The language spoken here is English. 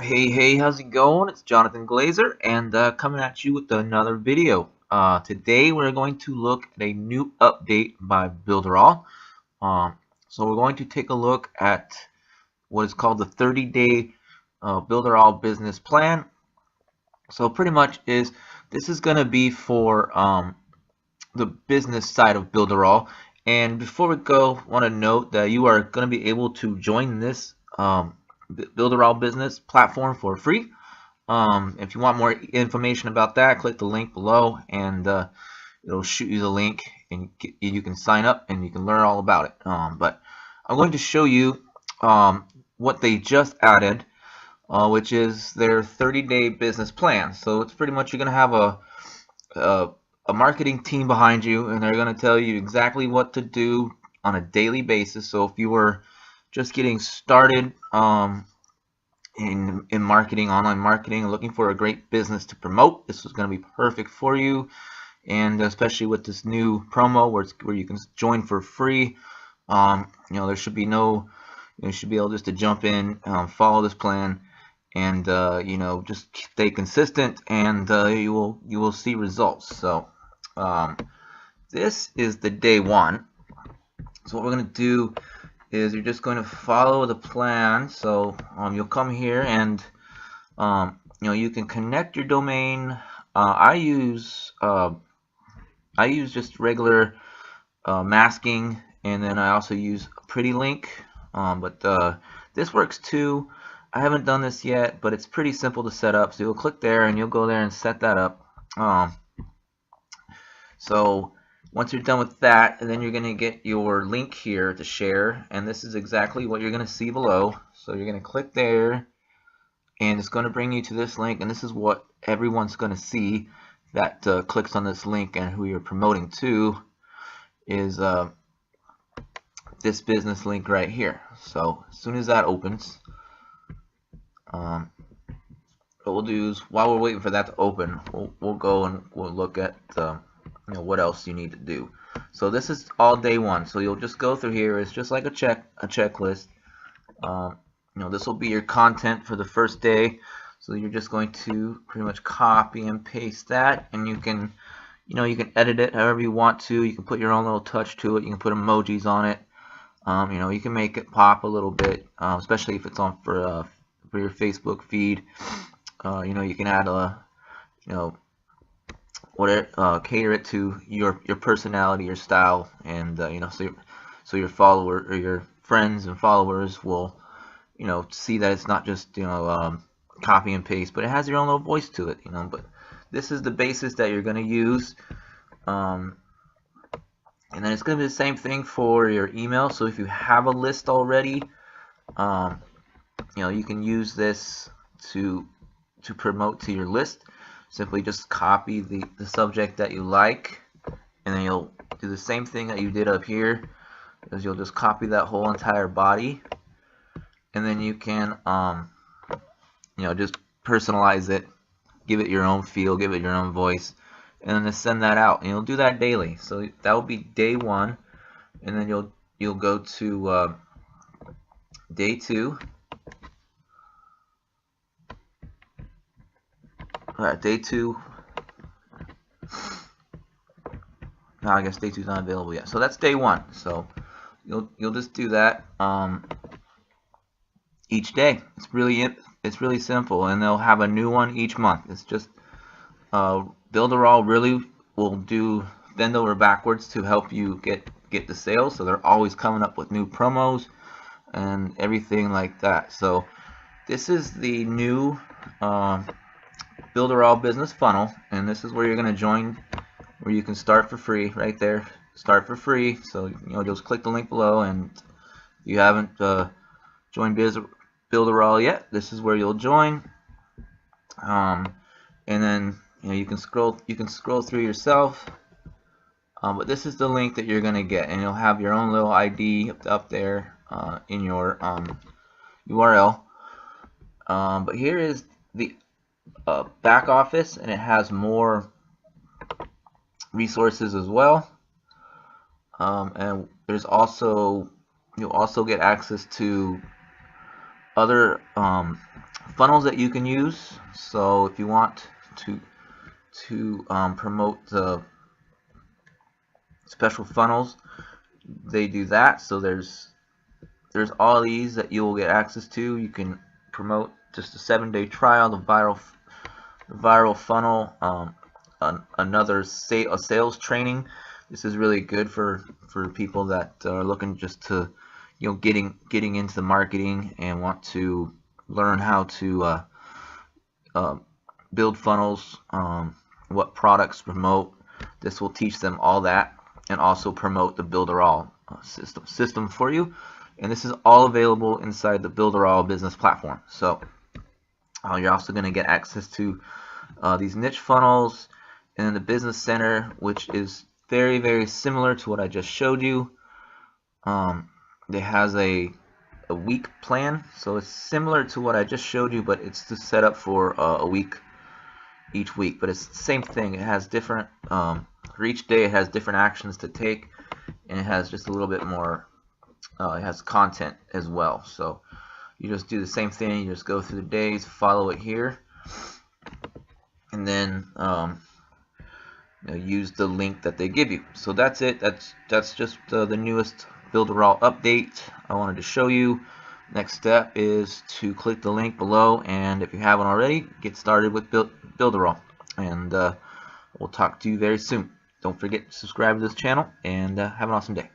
Hey, how's it going? It's Jonathan Glazer, and coming at you with another video. Today we're going to look at a new update by Builderall. Um, so we're going to take a look at what is called the 30-day Builderall Business Plan. So pretty much this is going to be for the business side of Builderall. And before we go, I want to note that you are going to be able to join this Builderall Business platform for free. If you want more information about that, click the link below and it'll shoot you the link and you can sign up and you can learn all about it. But I'm going to show you what they just added, which is their 30-day business plan. So it's pretty much you're going to have a, a marketing team behind you, and they're going to tell you exactly what to do on a daily basis. So if you were just getting started in marketing, online marketing, looking for a great business to promote, this is going to be perfect for you. And especially with this new promo where you can join for free, there should be you should be able just to jump in, follow this plan, and just stay consistent, and you will see results. So this is the day one. So what we're going to do is you're just going to follow the plan. So you'll come here and you can connect your domain. I use just regular masking, and then I also use a pretty link, but this works too. I haven't done this yet, but it's pretty simple to set up. So you'll click there and you'll go there and set that up. So once you're done with that, and then you're going to get your link here to share, and this is exactly what you're going to see below. So you're going to click there, and it's going to bring you to this link, and this is what everyone's going to see that clicks on this link and who you're promoting to is this business link right here. So as soon as that opens, what we'll do is while we're waiting for that to open, we'll go and we'll look at what else you need to do. So this is all day one. So you'll just go through here. It's just like a checklist. This will be your content for the first day. So you're just going to pretty much copy and paste that, and you can edit it however you want to. You can put your own little touch to it. You can put emojis on it. You can make it pop a little bit, especially if it's on for your Facebook feed. You can add cater it to your personality, your style, and so your follower or your friends and followers will see that it's not just copy and paste, but it has your own little voice to it. But this is the basis that you're going to use, and then it's going to be the same thing for your email. So if you have a list already, you can use this to promote to your list. Simply just copy the subject that you like, and then you'll do the same thing that you did up here, is you'll just copy that whole entire body, and then you can just personalize it, give it your own feel, give it your own voice, and then just send that out. And you'll do that daily. So that will be day one, and then you'll go to day two. Day two. No, I guess day 2 is not available yet. So that's day one. So you'll just do that each day. It's really simple, and they'll have a new one each month. It's just Builderall really will bend over backwards to help you get the sales. So they're always coming up with new promos and everything like that. So this is the new Builderall Business funnel, and this is where you're going to join, where you can start for free right there. Start for free. So just click the link below, and if you haven't joined Builderall yet, this is where you'll join. And then you can scroll through yourself. But this is the link that you're going to get, and you'll have your own little ID up there in your URL. But here is the back office, and it has more resources as well, and there's also you'll also get access to other funnels that you can use. So if you want to promote the special funnels, they do that. So there's all these that you will get access to. You can promote just a 7-day trial, the viral funnel, another sales training. This is really good for people that are looking just to, getting into the marketing and want to learn how to build funnels, what products promote. This will teach them all that, and also promote the Builderall system for you. And this is all available inside the Builderall Business platform. So you're also going to get access to these niche funnels, and then the Business Center, which is very, very similar to what I just showed you. It has a week plan, so it's similar to what I just showed you, but it's just set up for a week each week. But it's the same thing. It has different for each day. It has different actions to take, and it has just a little bit more. It has content as well. So you just do the same thing. You just go through the days, follow it here, and then use the link that they give you. So that's it. That's just the newest Builderall update I wanted to show you. Next step is to click the link below, and if you haven't already, get started with Builderall. And we'll talk to you very soon. Don't forget to subscribe to this channel, and have an awesome day.